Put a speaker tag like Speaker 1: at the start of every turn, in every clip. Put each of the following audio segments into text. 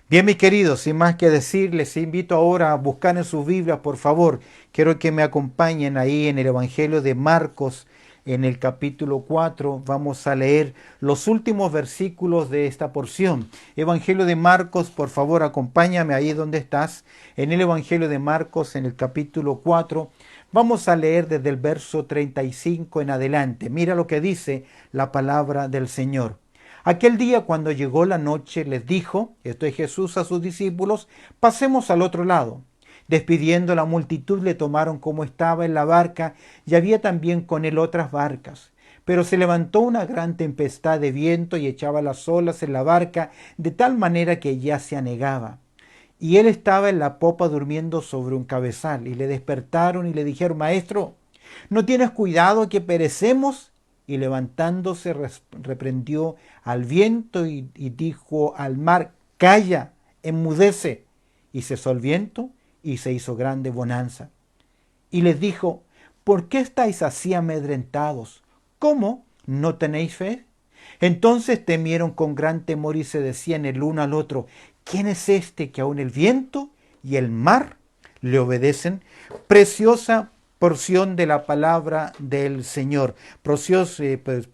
Speaker 1: Bien, mis queridos, sin más que decir, les invito ahora a buscar en sus Biblias, por favor. Quiero que me acompañen ahí en el Evangelio de Marcos, en el capítulo 4. Vamos a leer los últimos versículos de esta porción. Evangelio de Marcos, por favor, acompáñame ahí donde estás. En el Evangelio de Marcos, en el capítulo 4, vamos a leer desde el verso 35 en adelante. Mira lo que dice la palabra del Señor. Aquel día cuando llegó la noche les dijo, esto es Jesús a sus discípulos, pasemos al otro lado. Despidiendo a la multitud le tomaron como estaba en la barca y había también con él otras barcas. Pero se levantó una gran tempestad de viento y echaba las olas en la barca de tal manera que ya se anegaba. Y él estaba en la popa durmiendo sobre un cabezal y le despertaron y le dijeron, Maestro, ¿no tienes cuidado que perecemos? Y levantándose reprendió al viento y dijo al mar, calla, enmudece. Y cesó el viento y se hizo grande bonanza. Y les dijo, ¿por qué estáis así amedrentados? ¿Cómo? ¿No tenéis fe? Entonces temieron con gran temor y se decían el uno al otro, ¿quién es este que aun el viento y el mar le obedecen? Preciosa porción de la palabra del Señor.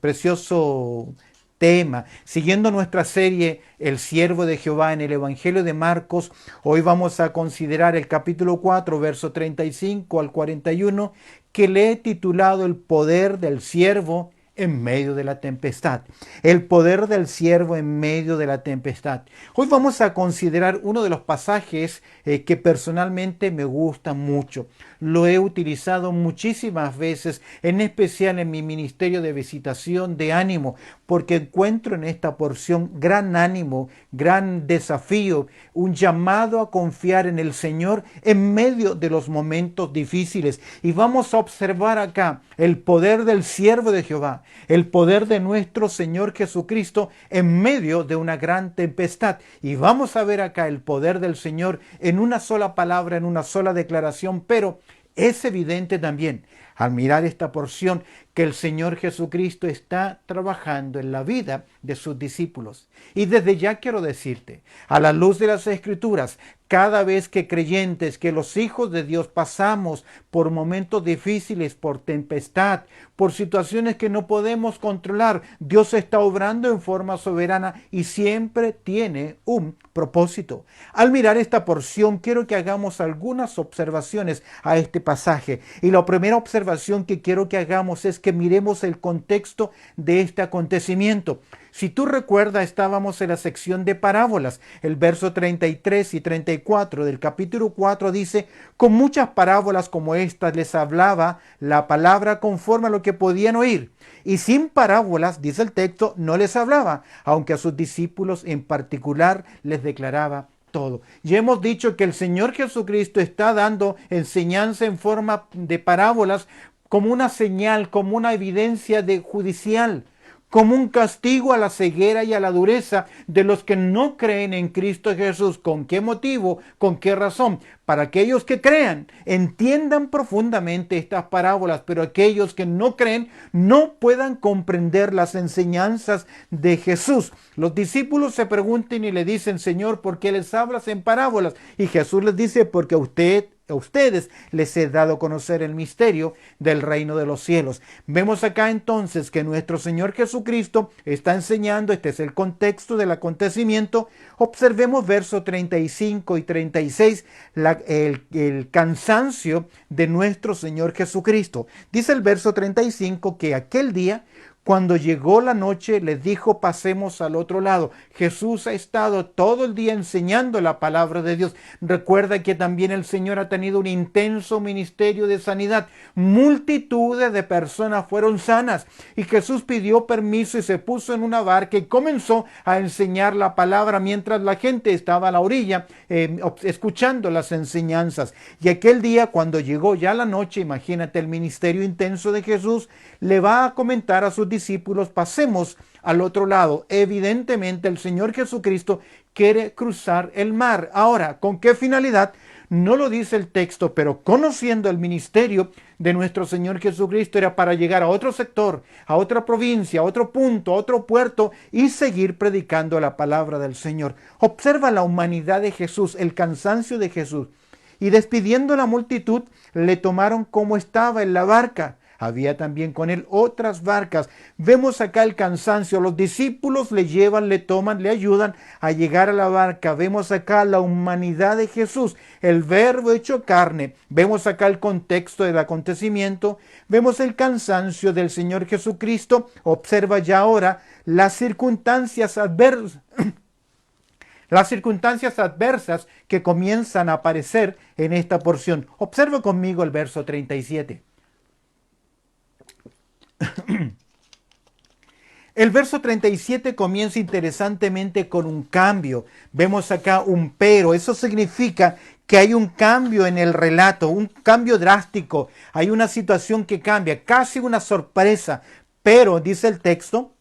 Speaker 1: Precioso tema. Siguiendo nuestra serie El siervo de Jehová en el Evangelio de Marcos, hoy vamos a considerar el capítulo 4, verso 35 al 41, que le he titulado El poder del siervo en medio de la tempestad. El poder del siervo en medio de la tempestad. Hoy vamos a considerar uno de los pasajes que personalmente me gusta mucho. Lo he utilizado muchísimas veces, en especial en mi ministerio de visitación de ánimo, porque encuentro en esta porción gran ánimo, gran desafío, un llamado a confiar en el Señor en medio de los momentos difíciles. Y vamos a observar acá el poder del siervo de Jehová, el poder de nuestro Señor Jesucristo en medio de una gran tempestad. Y vamos a ver acá el poder del Señor en una sola palabra, en una sola declaración, pero es evidente también al mirar esta porción que el Señor Jesucristo está trabajando en la vida de sus discípulos. Y desde ya quiero decirte, a la luz de las Escrituras, cada vez que creyentes, que los hijos de Dios pasamos por momentos difíciles, por tempestad, por situaciones que no podemos controlar, Dios está obrando en forma soberana y siempre tiene un propósito. Al mirar esta porción, quiero que hagamos algunas observaciones a este pasaje. Y la primera observación que quiero que hagamos es que miremos el contexto de este acontecimiento. Si tú recuerdas, estábamos en la sección de parábolas. El verso 33 y 34 del capítulo 4 dice, con muchas parábolas como estas les hablaba la palabra conforme a lo que podían oír. Y sin parábolas, dice el texto, no les hablaba, aunque a sus discípulos en particular les declaraba todo. Ya hemos dicho que el Señor Jesucristo está dando enseñanza en forma de parábolas como una señal, como una evidencia de judicial, como un castigo a la ceguera y a la dureza de los que no creen en Cristo Jesús. ¿Con qué motivo? ¿Con qué razón? Para aquellos que crean, entiendan profundamente estas parábolas, pero aquellos que no creen no puedan comprender las enseñanzas de Jesús. Los discípulos se preguntan y le dicen, Señor, ¿por qué les hablas en parábolas? Y Jesús les dice, porque a ustedes les he dado a conocer el misterio del reino de los cielos. Vemos acá entonces que nuestro Señor Jesucristo está enseñando, este es el contexto del acontecimiento. Observemos versos 35 y 36, el cansancio de nuestro Señor Jesucristo. Dice el verso 35 que aquel día, cuando llegó la noche, les dijo, pasemos al otro lado. Jesús ha estado todo el día enseñando la palabra de Dios. Recuerda que también el Señor ha tenido un intenso ministerio de sanidad. Multitudes de personas fueron sanas. Y Jesús pidió permiso y se puso en una barca y comenzó a enseñar la palabra mientras la gente estaba a la orilla escuchando las enseñanzas. Y aquel día, cuando llegó ya la noche, imagínate el ministerio intenso de Jesús, le va a comentar a sus discípulos, pasemos al otro lado. Evidentemente el Señor Jesucristo quiere cruzar el mar. Ahora, ¿con qué finalidad? no lo dice el texto, pero conociendo el ministerio de nuestro Señor Jesucristo era para llegar a otro sector, a otra provincia, a otro punto, a otro puerto y seguir predicando la palabra del Señor. Observa la humanidad de Jesús, el cansancio de Jesús. Y despidiendo a la multitud, le tomaron como estaba en la barca. Había también con él otras barcas. Vemos acá el cansancio. Los discípulos le llevan, le toman, le ayudan a llegar a la barca. Vemos acá la humanidad de Jesús, el verbo hecho carne. Vemos acá el contexto del acontecimiento. Vemos el cansancio del Señor Jesucristo. Observa ya ahora las circunstancias adversas. Las circunstancias adversas que comienzan a aparecer en esta porción. Observa conmigo el verso 37. El verso 37 comienza interesantemente con un cambio. Vemos acá un pero. Eso significa que hay un cambio en el relato, un cambio drástico. Hay una situación que cambia, casi una sorpresa. Pero, dice el texto,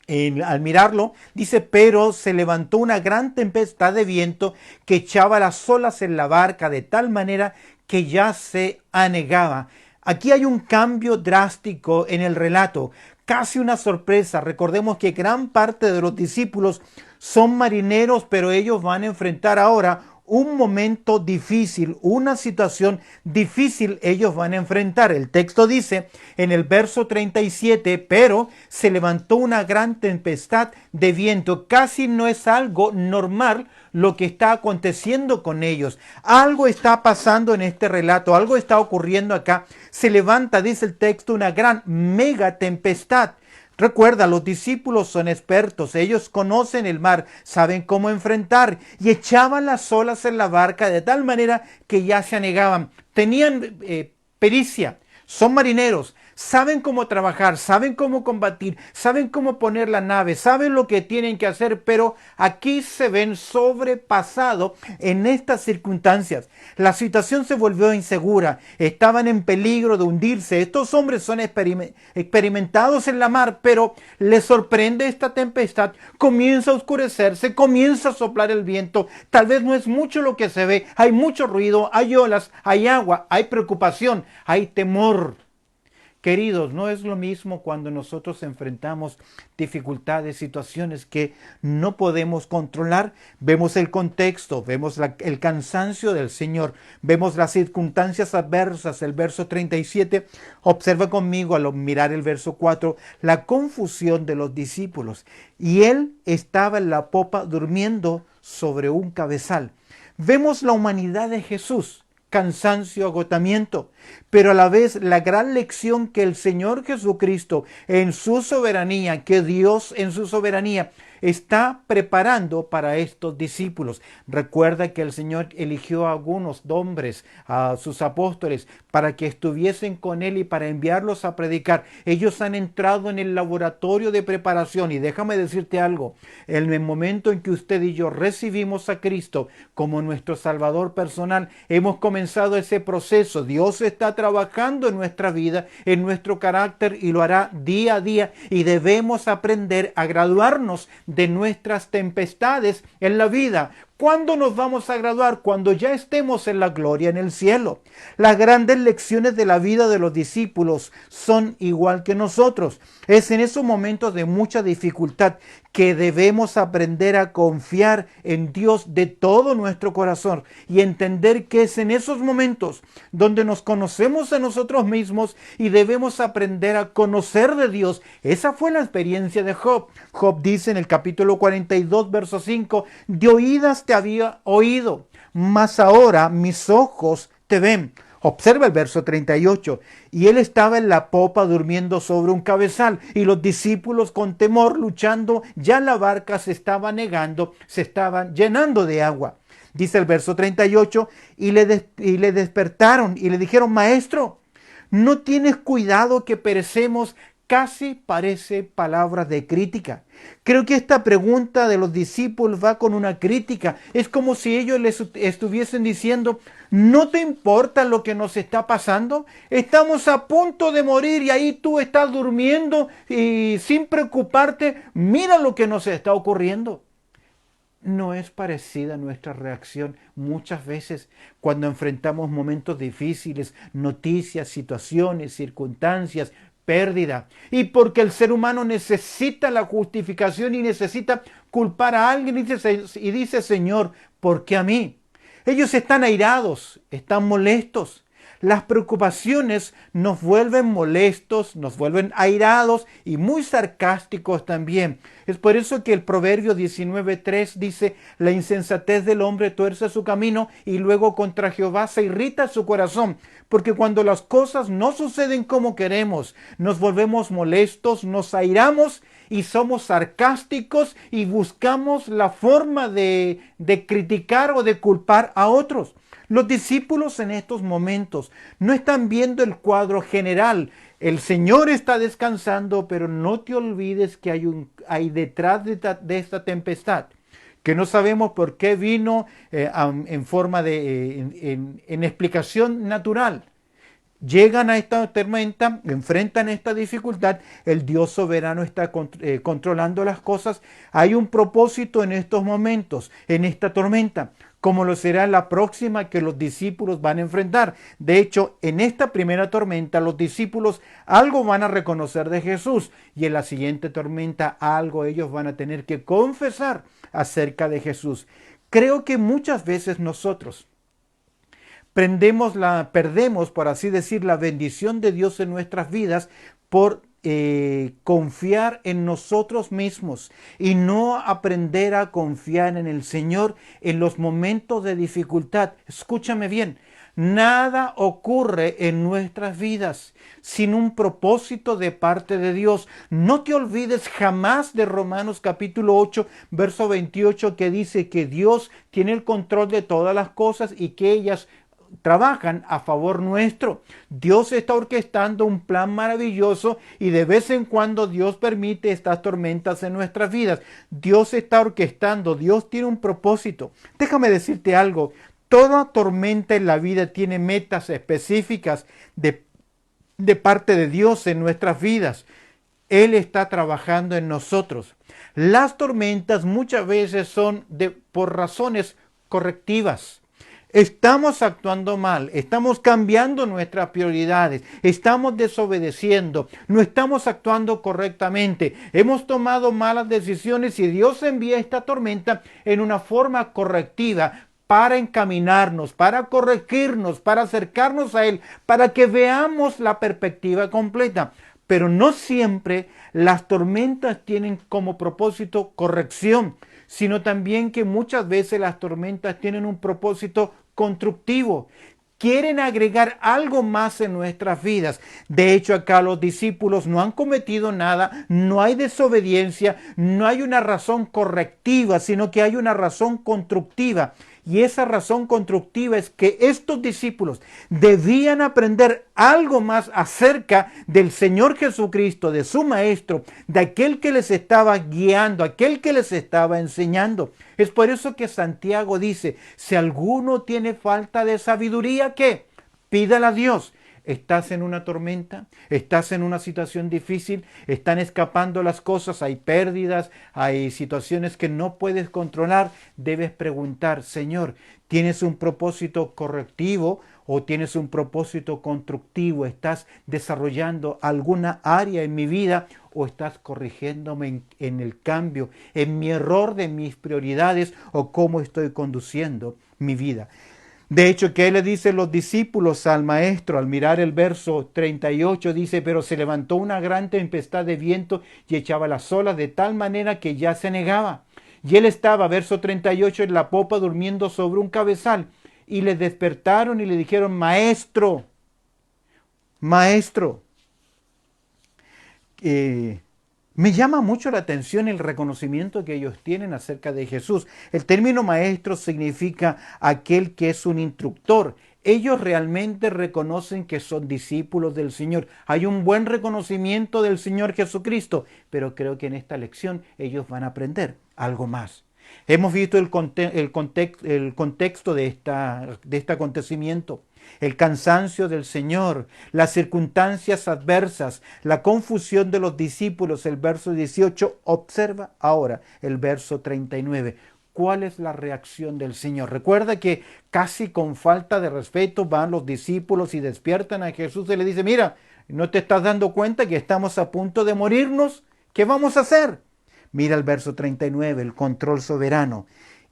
Speaker 1: al mirarlo, dice, pero se levantó una gran tempestad de viento que echaba las olas en la barca de tal manera que ya se anegaba. Aquí hay un cambio drástico en el relato, casi una sorpresa. Recordemos que gran parte de los discípulos son marineros, pero ellos van a enfrentar ahora un momento difícil, una situación difícil ellos van a enfrentar. El texto dice en el verso 37, pero se levantó una gran tempestad de viento. Casi no es algo normal lo que está aconteciendo con ellos. Algo está pasando en este relato, algo está ocurriendo acá. Se levanta, dice el texto, una gran mega tempestad. Recuerda, los discípulos son expertos, ellos conocen el mar, saben cómo enfrentar y echaban las olas en la barca de tal manera que ya se anegaban. Tenían pericia, son marineros, saben cómo trabajar, saben cómo combatir, saben cómo poner la nave, saben lo que tienen que hacer, pero aquí se ven sobrepasados en estas circunstancias. La situación se volvió insegura, estaban en peligro de hundirse. Estos hombres son experimentados en la mar, pero les sorprende esta tempestad, comienza a oscurecerse, comienza a soplar el viento, tal vez no es mucho lo que se ve, hay mucho ruido, hay olas, hay agua, hay preocupación, hay temor. Queridos, no es lo mismo cuando nosotros enfrentamos dificultades, situaciones que no podemos controlar. Vemos el contexto, vemos el cansancio del Señor, vemos las circunstancias adversas, el verso 37. Observa conmigo al mirar el verso 4, la confusión de los discípulos. Y él estaba en la popa durmiendo sobre un cabezal. Vemos la humanidad de Jesús. Cansancio, agotamiento, pero a la vez la gran lección que el Señor Jesucristo en su soberanía, que Dios en su soberanía está preparando para estos discípulos. Recuerda que el Señor eligió a algunos hombres, a sus apóstoles, para que estuviesen con Él y para enviarlos a predicar. Ellos han entrado en el laboratorio de preparación y déjame decirte algo, en el momento en que usted y yo recibimos a Cristo como nuestro Salvador personal, hemos comenzado ese proceso. Dios está trabajando en nuestra vida, en nuestro carácter y lo hará día a día y debemos aprender a graduarnos de nuestras tempestades en la vida. ¿Cuándo nos vamos a graduar? Cuando ya estemos en la gloria en el cielo. Las grandes lecciones de la vida de los discípulos son igual que nosotros. Es en esos momentos de mucha dificultad que debemos aprender a confiar en Dios de todo nuestro corazón y entender que es en esos momentos donde nos conocemos a nosotros mismos y debemos aprender a conocer de Dios. Esa fue la experiencia de Job. Job dice en el capítulo 42, verso 5, de oídas te había oído, mas ahora mis ojos te ven. Observa el verso 38. Y él estaba en la popa durmiendo sobre un cabezal y los discípulos con temor luchando, ya la barca se estaba anegando, se estaban llenando de agua. Dice el verso 38, y le despertaron y le dijeron, maestro, ¿no tienes cuidado que perecemos? Casi parece palabras de crítica. Creo que esta pregunta de los discípulos va con una crítica. Es como si ellos les estuviesen diciendo, ¿no te importa lo que nos está pasando? Estamos a punto de morir y ahí tú estás durmiendo y sin preocuparte, mira lo que nos está ocurriendo. ¿No es parecida nuestra reacción muchas veces cuando enfrentamos momentos difíciles, noticias, situaciones, circunstancias, pérdida? Y porque el ser humano necesita la justificación y necesita culpar a alguien y dice, Señor, ¿por qué a mí? Ellos están airados, están molestos. Las preocupaciones nos vuelven molestos, nos vuelven airados y muy sarcásticos también. Es por eso que el Proverbio 19:3 dice, la insensatez del hombre tuerce su camino y luego contra Jehová se irrita su corazón. Porque cuando las cosas no suceden como queremos, nos volvemos molestos, nos airamos y somos sarcásticos y buscamos la forma de criticar o de culpar a otros. Los discípulos en estos momentos no están viendo el cuadro general. El Señor está descansando, pero no te olvides que hay detrás de esta tempestad, que no sabemos por qué vino en forma en explicación natural. Llegan a esta tormenta, enfrentan esta dificultad, el Dios soberano está controlando las cosas. Hay un propósito en estos momentos, en esta tormenta, como lo será la próxima que los discípulos van a enfrentar. De hecho, en esta primera tormenta los discípulos algo van a reconocer de Jesús y en la siguiente tormenta algo ellos van a tener que confesar acerca de Jesús. Creo que muchas veces nosotros perdemos, por así decir, la bendición de Dios en nuestras vidas por confiar en nosotros mismos y no aprender a confiar en el Señor en los momentos de dificultad. Escúchame bien, nada ocurre en nuestras vidas sin un propósito de parte de Dios. No te olvides jamás de Romanos capítulo 8, verso 28, que dice que Dios tiene el control de todas las cosas y que ellas trabajan a favor nuestro. Dios está orquestando un plan maravilloso y de vez en cuando Dios permite estas tormentas en nuestras vidas. Dios está orquestando, Dios tiene un propósito. Déjame decirte algo, toda tormenta en la vida tiene metas específicas de parte de Dios en nuestras vidas. Él está trabajando en nosotros. Las tormentas muchas veces son por razones correctivas. Estamos actuando mal, estamos cambiando nuestras prioridades, estamos desobedeciendo, no estamos actuando correctamente, hemos tomado malas decisiones y Dios envía esta tormenta en una forma correctiva para encaminarnos, para corregirnos, para acercarnos a Él, para que veamos la perspectiva completa. Pero no siempre las tormentas tienen como propósito corrección, sino también que muchas veces las tormentas tienen un propósito constructivo. Quieren agregar algo más en nuestras vidas. De hecho, acá los discípulos no han cometido nada, no hay desobediencia, no hay una razón correctiva, sino que hay una razón constructiva. Y esa razón constructiva es que estos discípulos debían aprender algo más acerca del Señor Jesucristo, de su Maestro, de aquel que les estaba guiando, aquel que les estaba enseñando. Es por eso que Santiago dice, si alguno tiene falta de sabiduría, ¿qué? Pídala a Dios. ¿Estás en una tormenta? ¿Estás en una situación difícil? ¿Están escapando las cosas? ¿Hay pérdidas? ¿Hay situaciones que no puedes controlar? Debes preguntar, Señor, ¿tienes un propósito correctivo o tienes un propósito constructivo? ¿Estás desarrollando alguna área en mi vida o estás corrigiéndome en el cambio, en mi error de mis prioridades o cómo estoy conduciendo mi vida? De hecho, ¿qué le dicen los discípulos al maestro? Al mirar el verso 38 dice, pero se levantó una gran tempestad de viento y echaba las olas de tal manera que ya se negaba. Y él estaba, verso 38, en la popa durmiendo sobre un cabezal. Y le despertaron y le dijeron, maestro, maestro. Me llama mucho la atención el reconocimiento que ellos tienen acerca de Jesús. El término maestro significa aquel que es un instructor. Ellos realmente reconocen que son discípulos del Señor. Hay un buen reconocimiento del Señor Jesucristo, pero creo que en esta lección ellos van a aprender algo más. Hemos visto el contexto de este acontecimiento. El cansancio del Señor, las circunstancias adversas, la confusión de los discípulos, el verso 18. Observa ahora el verso 39. ¿cuál es la reacción del Señor? Recuerda que casi con falta de respeto van los discípulos y despiertan a Jesús y le dice, mira, ¿no te estás dando cuenta que estamos a punto de morirnos? ¿Qué vamos a hacer? Mira el verso 39, el control soberano.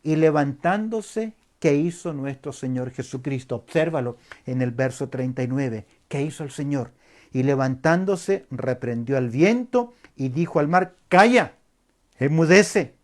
Speaker 1: Y levantándose, ¿qué hizo nuestro Señor Jesucristo? Obsérvalo en el verso 39. ¿Qué hizo el Señor? Y levantándose, reprendió al viento y dijo al mar, calla, enmudece.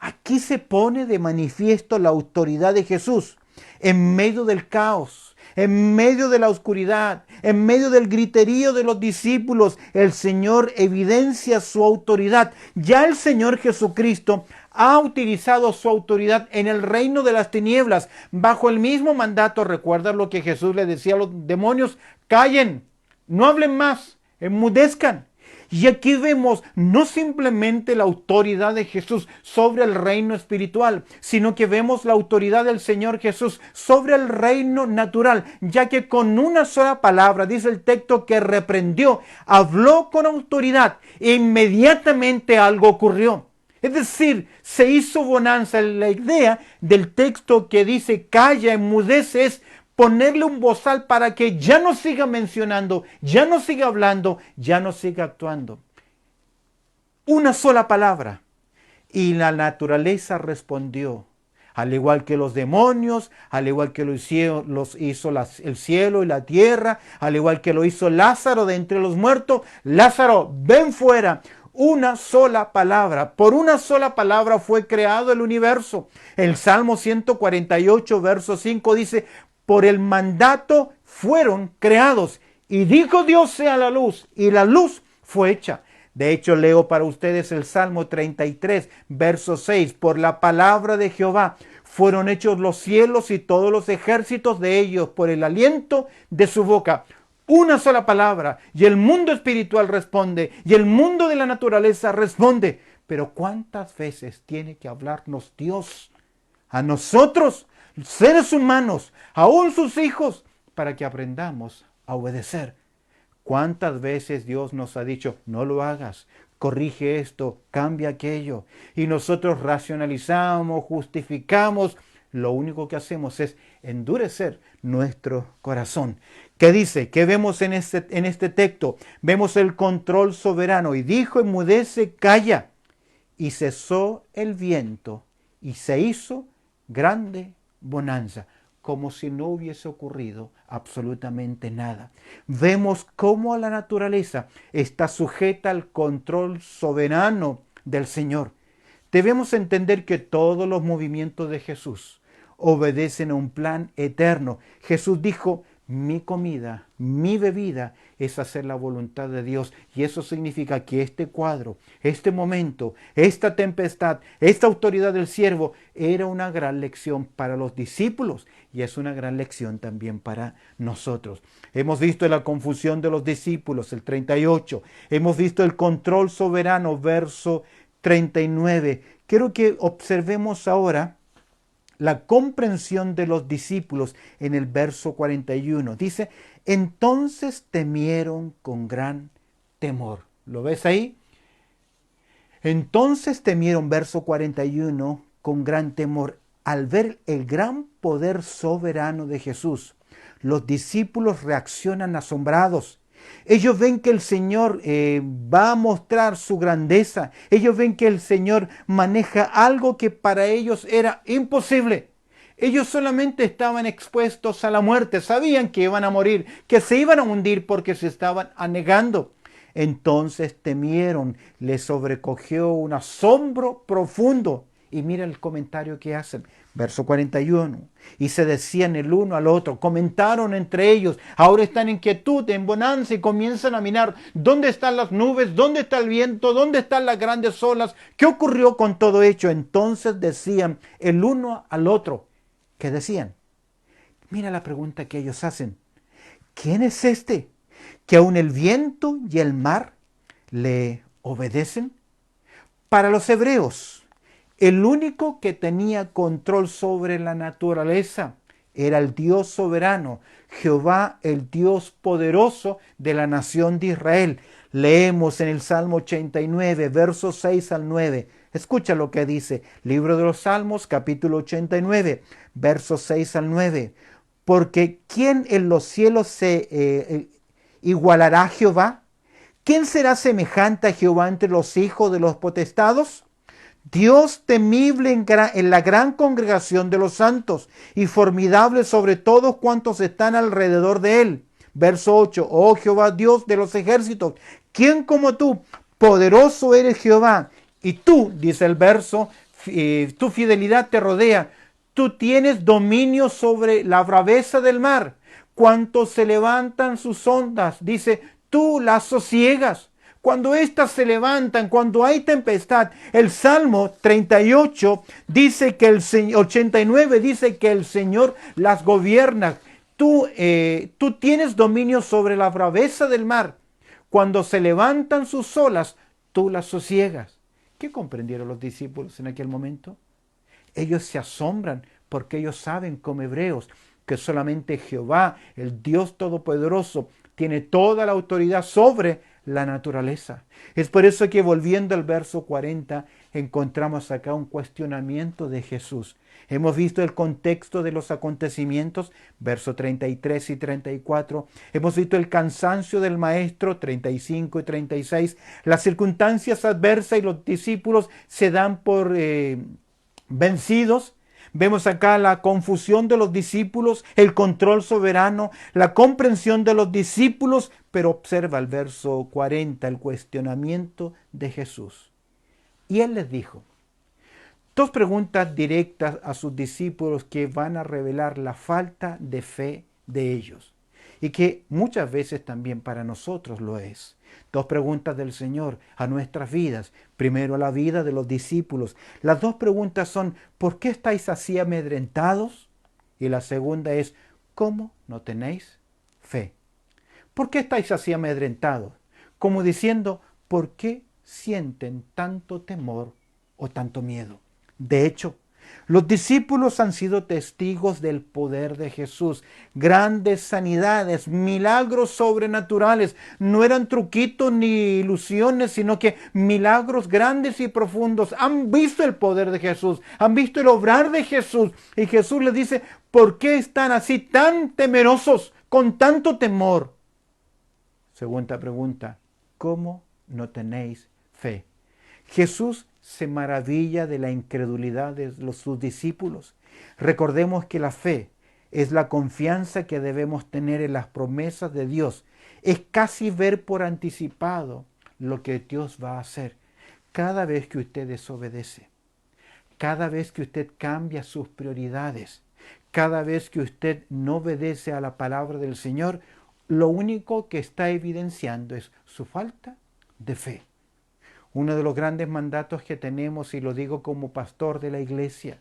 Speaker 1: Aquí se pone de manifiesto la autoridad de Jesús en medio del caos, en medio de la oscuridad, en medio del griterío de los discípulos. El Señor evidencia su autoridad. Ya el Señor Jesucristo ha utilizado su autoridad en el reino de las tinieblas bajo el mismo mandato. Recuerda lo que Jesús le decía a los demonios: callen, no hablen más, enmudezcan. Y aquí vemos no simplemente la autoridad de Jesús sobre el reino espiritual, sino que vemos la autoridad del Señor Jesús sobre el reino natural, ya que con una sola palabra, dice el texto, que reprendió, habló con autoridad e inmediatamente algo ocurrió. Es decir, se hizo bonanza. La idea del texto que dice calla, enmudece, es ponerle un bozal para que ya no siga mencionando, ya no siga hablando, ya no siga actuando. Una sola palabra. Y la naturaleza respondió. Al igual que los demonios, al igual que los hizo el cielo y la tierra, al igual que lo hizo Lázaro de entre los muertos, Lázaro, ven fuera. Una sola palabra, por una sola palabra fue creado el universo. El Salmo 148, verso 5 dice, por el mandato fueron creados. Y dijo Dios sea la luz, y la luz fue hecha. De hecho, leo para ustedes el Salmo 33, verso 6. Por la palabra de Jehová fueron hechos los cielos y todos los ejércitos de ellos, por el aliento de su boca. Una sola palabra, y el mundo espiritual responde, y el mundo de la naturaleza responde. Pero ¿cuántas veces tiene que hablarnos Dios a nosotros, seres humanos, aún sus hijos, para que aprendamos a obedecer? ¿Cuántas veces Dios nos ha dicho, no lo hagas, corrige esto, cambia aquello? Y nosotros racionalizamos, justificamos. Lo único que hacemos es endurecer nuestro corazón. ¿Qué dice? ¿Qué vemos en este texto? Vemos el control soberano. Y dijo, enmudece, calla. Y cesó el viento y se hizo grande bonanza, como si no hubiese ocurrido absolutamente nada. Vemos cómo la naturaleza está sujeta al control soberano del Señor. Debemos entender que todos los movimientos de Jesús obedecen a un plan eterno. Jesús dijo, mi comida, mi bebida es hacer la voluntad de Dios. Y eso significa que este cuadro, este momento, esta tempestad, esta autoridad del siervo era una gran lección para los discípulos y es una gran lección también para nosotros. Hemos visto la confusión de los discípulos, el 38. Hemos visto el control soberano, verso 39. Quiero que observemos ahora la comprensión de los discípulos en el verso 41. Dice, entonces temieron con gran temor. ¿Lo ves ahí? Entonces temieron, verso 41, con gran temor. Al ver el gran poder soberano de Jesús, los discípulos reaccionan asombrados. Ellos ven que el Señor va a mostrar su grandeza. Ellos ven que el Señor maneja algo que para ellos era imposible. Ellos solamente estaban expuestos a la muerte. Sabían que iban a morir, que se iban a hundir porque se estaban anegando. Entonces temieron, les sobrecogió un asombro profundo. Y mira el comentario que hacen. Verso 41. Y se decían el uno al otro, comentaron entre ellos, ahora están en quietud, en bonanza, y comienzan a mirar dónde están las nubes, dónde está el viento, dónde están las grandes olas, qué ocurrió con todo hecho. Entonces decían el uno al otro, ¿qué decían? Mira la pregunta que ellos hacen. ¿Quién es este que aun el viento y el mar le obedecen? Para los hebreos, el único que tenía control sobre la naturaleza era el Dios soberano, Jehová, el Dios poderoso de la nación de Israel. Leemos en el Salmo 89, versos 6 al 9. Escucha lo que dice, libro de los Salmos, capítulo 89, versos 6 al 9. Porque ¿quién en los cielos se igualará a Jehová? ¿Quién será semejante a Jehová entre los hijos de los potestados? Dios temible en la gran congregación de los santos y formidable sobre todos cuantos están alrededor de él. Verso 8. Oh Jehová, Dios de los ejércitos, ¿quién como tú? Poderoso eres Jehová. Y tú, dice el verso, tu fidelidad te rodea. Tú tienes dominio sobre la braveza del mar. Cuanto se levantan sus ondas, dice, tú las sosiegas. Cuando éstas se levantan, cuando hay tempestad, el Salmo 38 dice que el 89 dice que el Señor las gobierna. Tú tienes dominio sobre la braveza del mar. Cuando se levantan sus olas, tú las sosiegas. ¿Qué comprendieron los discípulos en aquel momento? Ellos se asombran porque ellos saben como hebreos que solamente Jehová, el Dios Todopoderoso, tiene toda la autoridad sobre la naturaleza. Es por eso que volviendo al verso 40 encontramos acá un cuestionamiento de Jesús. Hemos visto el contexto de los acontecimientos, versos 33 y 34. Hemos visto el cansancio del maestro, 35 y 36. Las circunstancias adversas y los discípulos se dan por vencidos. Vemos acá la confusión de los discípulos, el control soberano, la comprensión de los discípulos, pero observa el verso 40, el cuestionamiento de Jesús. Y él les dijo, dos preguntas directas a sus discípulos que van a revelar la falta de fe de ellos y que muchas veces también para nosotros lo es. Dos preguntas del Señor a nuestras vidas. Primero a la vida de los discípulos. Las dos preguntas son, ¿por qué estáis así amedrentados? Y la segunda es, ¿cómo no tenéis fe? ¿Por qué estáis así amedrentados? Como diciendo, ¿por qué sienten tanto temor o tanto miedo? De hecho, los discípulos han sido testigos del poder de Jesús. Grandes sanidades, milagros sobrenaturales. No eran truquitos ni ilusiones, sino que milagros grandes y profundos. Han visto el poder de Jesús, han visto el obrar de Jesús. Y Jesús les dice, ¿por qué están así tan temerosos, con tanto temor? Segunda pregunta, ¿cómo no tenéis fe? Jesús se maravilla de la incredulidad de sus discípulos. Recordemos que la fe es la confianza que debemos tener en las promesas de Dios. Es casi ver por anticipado lo que Dios va a hacer. Cada vez que usted desobedece, cada vez que usted cambia sus prioridades, cada vez que usted no obedece a la palabra del Señor, lo único que está evidenciando es su falta de fe. Uno de los grandes mandatos que tenemos, y lo digo como pastor de la iglesia,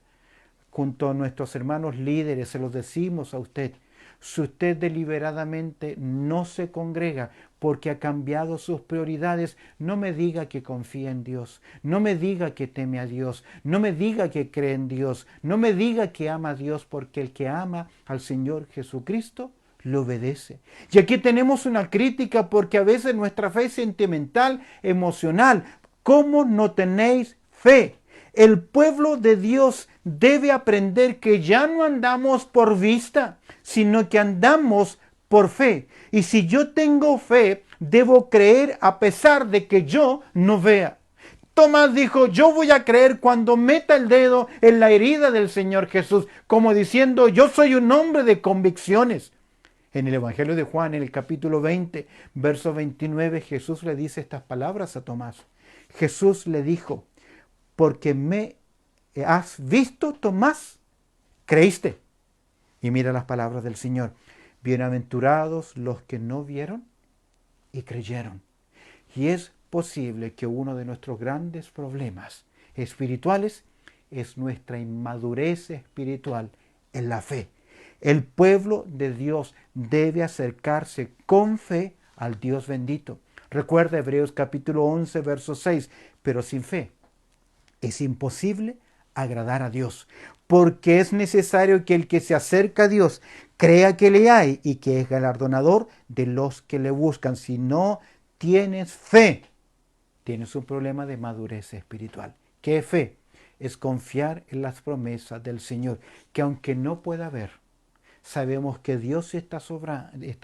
Speaker 1: junto a nuestros hermanos líderes, se los decimos a usted, si usted deliberadamente no se congrega porque ha cambiado sus prioridades, no me diga que confía en Dios, no me diga que teme a Dios, no me diga que cree en Dios, no me diga que ama a Dios, porque el que ama al Señor Jesucristo lo obedece. Y aquí tenemos una crítica porque a veces nuestra fe es sentimental, emocional. ¿Cómo no tenéis fe? El pueblo de Dios debe aprender que ya no andamos por vista, sino que andamos por fe. Y si yo tengo fe, debo creer a pesar de que yo no vea. Tomás dijo, yo voy a creer cuando meta el dedo en la herida del Señor Jesús, como diciendo, yo soy un hombre de convicciones. En el Evangelio de Juan, en el capítulo 20, verso 29, Jesús le dice estas palabras a Tomás. Jesús le dijo, porque me has visto, Tomás, creíste. Y mira las palabras del Señor. Bienaventurados los que no vieron y creyeron. Y es posible que uno de nuestros grandes problemas espirituales es nuestra inmadurez espiritual en la fe. El pueblo de Dios debe acercarse con fe al Dios bendito. Recuerda Hebreos capítulo 11, verso 6, pero sin fe es imposible agradar a Dios, porque es necesario que el que se acerca a Dios crea que le hay y que es galardonador de los que le buscan. Si no tienes fe, tienes un problema de madurez espiritual. ¿Qué es fe? Es confiar en las promesas del Señor, que aunque no pueda ver, sabemos que Dios está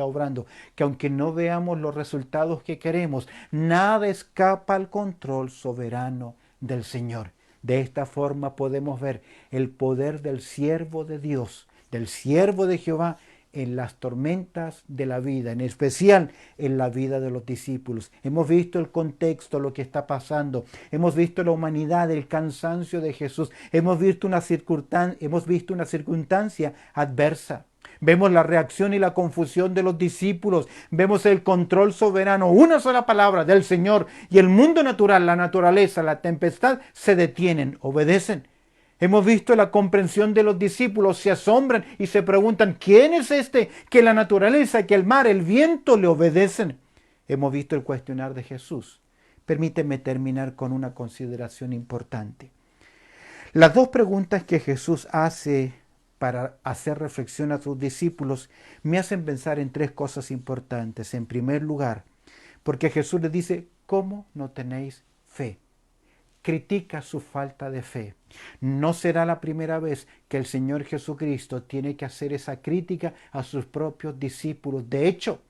Speaker 1: obrando, que aunque no veamos los resultados que queremos, nada escapa al control soberano del Señor. De esta forma podemos ver el poder del siervo de Dios, del siervo de Jehová, en las tormentas de la vida, en especial en la vida de los discípulos. Hemos visto el contexto, lo que está pasando. Hemos visto la humanidad, el cansancio de Jesús. Hemos visto una circunstancia adversa. Vemos la reacción y la confusión de los discípulos. Vemos el control soberano, una sola palabra del Señor, y el mundo natural, la naturaleza, la tempestad, se detienen, obedecen. Hemos visto la comprensión de los discípulos, se asombran y se preguntan, ¿quién es este que la naturaleza, que el mar, el viento le obedecen? Hemos visto el cuestionar de Jesús. Permíteme terminar con una consideración importante. Las dos preguntas que Jesús hace para hacer reflexión a sus discípulos me hacen pensar en tres cosas importantes. En primer lugar, porque Jesús les dice, ¿cómo no tenéis fe? Critica su falta de fe. No será la primera vez que el Señor Jesucristo tiene que hacer esa crítica a sus propios discípulos. De hecho,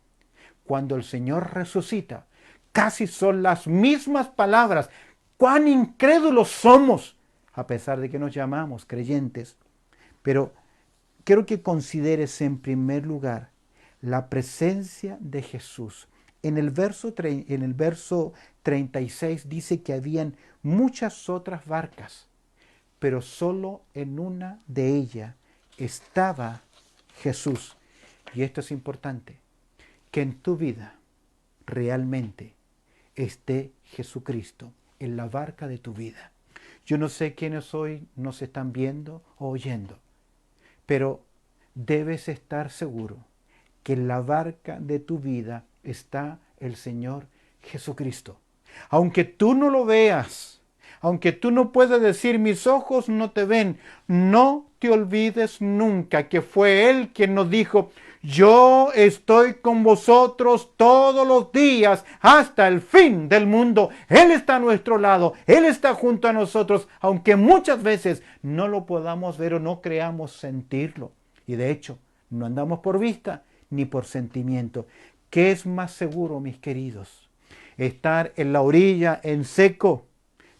Speaker 1: cuando el Señor resucita, casi son las mismas palabras. ¡Cuán incrédulos somos! A pesar de que nos llamamos creyentes. Pero quiero que consideres en primer lugar la presencia de Jesús. En el verso 36 dice que habían muchas otras barcas, pero solo en una de ellas estaba Jesús. Y esto es importante, que en tu vida realmente esté Jesucristo en la barca de tu vida. Yo no sé quiénes hoy nos están viendo o oyendo, pero debes estar seguro que en la barca de tu vida está el Señor Jesucristo. Aunque tú no lo veas, aunque tú no puedas decir mis ojos no te ven, no te olvides nunca que fue Él quien nos dijo, yo estoy con vosotros todos los días hasta el fin del mundo. Él está a nuestro lado, Él está junto a nosotros, aunque muchas veces no lo podamos ver o no creamos sentirlo. Y de hecho, no andamos por vista ni por sentimiento. ¿Qué es más seguro, mis queridos? ¿Estar en la orilla, en seco,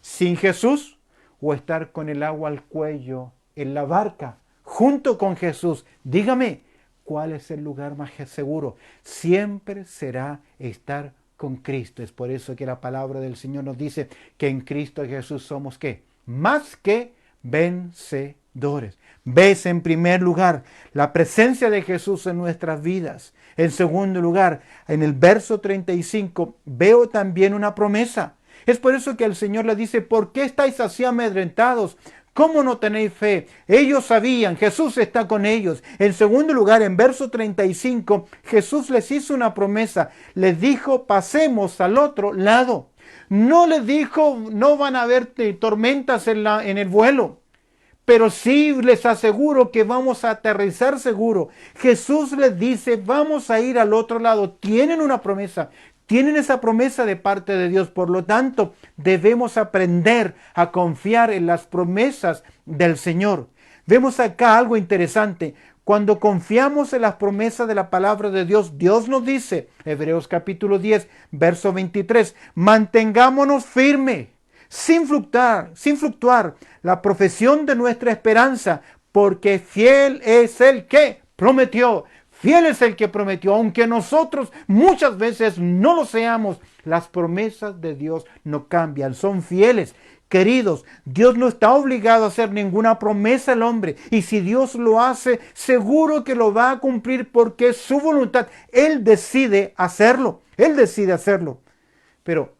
Speaker 1: sin Jesús? ¿O estar con el agua al cuello, en la barca, junto con Jesús? Dígame, ¿cuál es el lugar más seguro? Siempre será estar con Cristo. Es por eso que la palabra del Señor nos dice que en Cristo Jesús somos ¿qué? Más que vencedores. Ves en primer lugar la presencia de Jesús en nuestras vidas. En segundo lugar, en el verso 35 veo también una promesa. Es por eso que el Señor le dice, ¿por qué estáis así amedrentados? ¿Cómo no tenéis fe? Ellos sabían, Jesús está con ellos. En segundo lugar, en verso 35, Jesús les hizo una promesa. Les dijo, pasemos al otro lado. No les dijo, no van a haber tormentas en el vuelo. Pero sí les aseguro que vamos a aterrizar seguro. Jesús les dice, vamos a ir al otro lado. Tienen una promesa. Tienen esa promesa de parte de Dios. Por lo tanto, debemos aprender a confiar en las promesas del Señor. Vemos acá algo interesante. Cuando confiamos en las promesas de la palabra de Dios, Dios nos dice, Hebreos capítulo 10, verso 23, mantengámonos firmes, sin fluctuar, la profesión de nuestra esperanza, porque fiel es el que prometió. Fiel es el que prometió, aunque nosotros muchas veces no lo seamos, las promesas de Dios no cambian, son fieles. Queridos, Dios no está obligado a hacer ninguna promesa al hombre, y si Dios lo hace, seguro que lo va a cumplir porque es su voluntad. Él decide hacerlo, Pero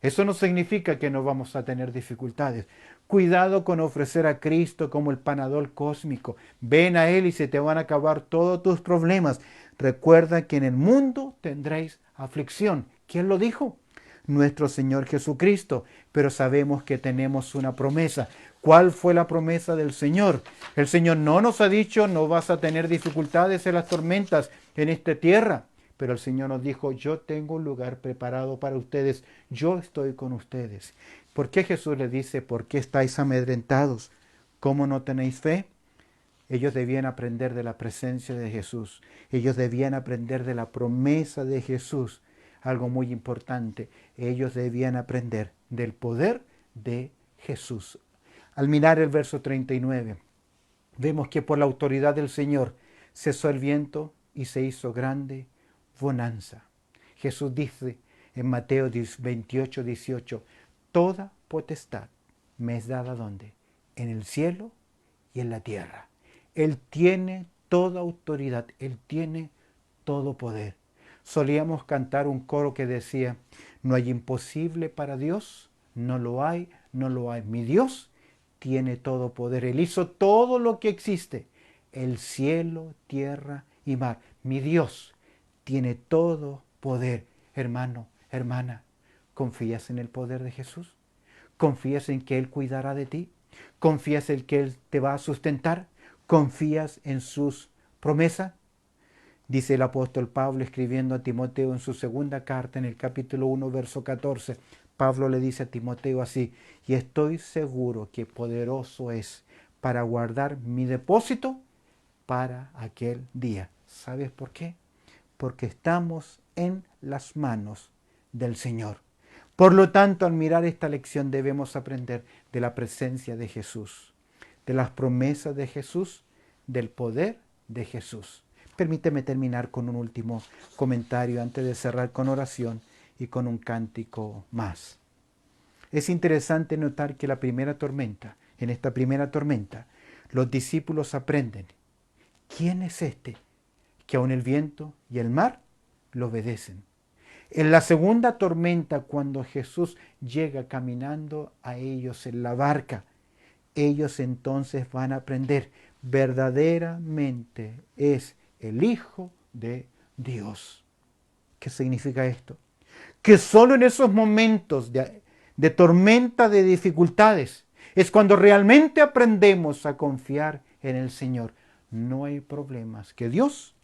Speaker 1: eso no significa que no vamos a tener dificultades. Cuidado con ofrecer a Cristo como el panadol cósmico. Ven a Él y se te van a acabar todos tus problemas. Recuerda que en el mundo tendréis aflicción. ¿Quién lo dijo? Nuestro Señor Jesucristo. Pero sabemos que tenemos una promesa. ¿Cuál fue la promesa del Señor? El Señor no nos ha dicho, no vas a tener dificultades en las tormentas en esta tierra. Pero el Señor nos dijo, yo tengo un lugar preparado para ustedes, yo estoy con ustedes. ¿Por qué Jesús les dice, por qué estáis amedrentados? ¿Cómo no tenéis fe? Ellos debían aprender de la presencia de Jesús. Ellos debían aprender de la promesa de Jesús. Algo muy importante, ellos debían aprender del poder de Jesús. Al mirar el verso 39, vemos que por la autoridad del Señor cesó el viento y se hizo grande bonanza. Jesús dice en Mateo 28, 18, toda potestad me es dada ¿dónde? En el cielo y en la tierra. Él tiene toda autoridad, Él tiene todo poder. Solíamos cantar un coro que decía, no hay imposible para Dios, no lo hay, no lo hay. Mi Dios tiene todo poder, Él hizo todo lo que existe, el cielo, tierra y mar. Mi Dios tiene todo poder. Hermano, hermana, ¿confías en el poder de Jesús? ¿Confías en que Él cuidará de ti? ¿Confías en que Él te va a sustentar? ¿Confías en sus promesas? Dice el apóstol Pablo escribiendo a Timoteo en su segunda carta, en el capítulo 1, verso 14. Pablo le dice a Timoteo así, y estoy seguro que poderoso es para guardar mi depósito para aquel día. ¿Sabes por qué? Porque estamos en las manos del Señor. Por lo tanto, al mirar esta lección debemos aprender de la presencia de Jesús, de las promesas de Jesús, del poder de Jesús. Permíteme terminar con un último comentario antes de cerrar con oración y con un cántico más. Es interesante notar que en esta primera tormenta, los discípulos aprenden, ¿quién es este que aun el viento y el mar lo obedecen? En la segunda tormenta, cuando Jesús llega caminando a ellos en la barca, ellos entonces van a aprender, verdaderamente es el Hijo de Dios. ¿Qué significa esto? Que solo en esos momentos de tormenta, de dificultades, es cuando realmente aprendemos a confiar en el Señor. No hay problemas que Dios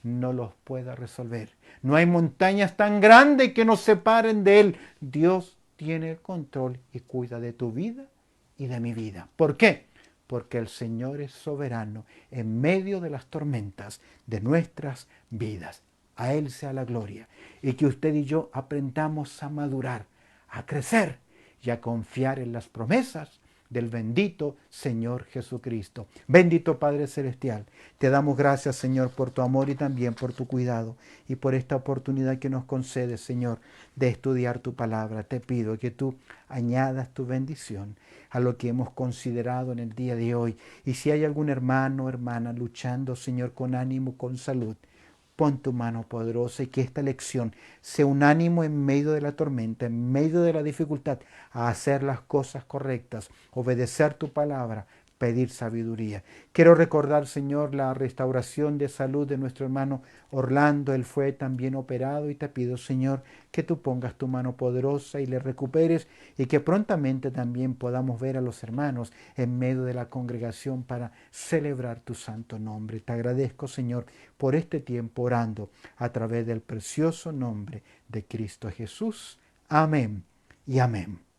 Speaker 1: no los pueda resolver. No hay montañas tan grandes que nos separen de Él. Dios tiene el control y cuida de tu vida y de mi vida. ¿Por qué? Porque el Señor es soberano en medio de las tormentas de nuestras vidas. A Él sea la gloria. Y que usted y yo aprendamos a madurar, a crecer y a confiar en las promesas del bendito Señor Jesucristo. Bendito Padre Celestial, te damos gracias, Señor, por tu amor y también por tu cuidado y por esta oportunidad que nos concedes, Señor, de estudiar tu palabra. Te pido que tú añadas tu bendición a lo que hemos considerado en el día de hoy. Y si hay algún hermano o hermana luchando, Señor, con ánimo, con salud, pon tu mano poderosa y que esta lección sea un ánimo en medio de la tormenta, en medio de la dificultad, a hacer las cosas correctas, obedecer tu palabra, pedir sabiduría. Quiero recordar, Señor, la restauración de salud de nuestro hermano Orlando. Él fue también operado y te pido, Señor, que tú pongas tu mano poderosa y le recuperes y que prontamente también podamos ver a los hermanos en medio de la congregación para celebrar tu santo nombre. Te agradezco, Señor, por este tiempo orando a través del precioso nombre de Cristo Jesús. Amén y amén.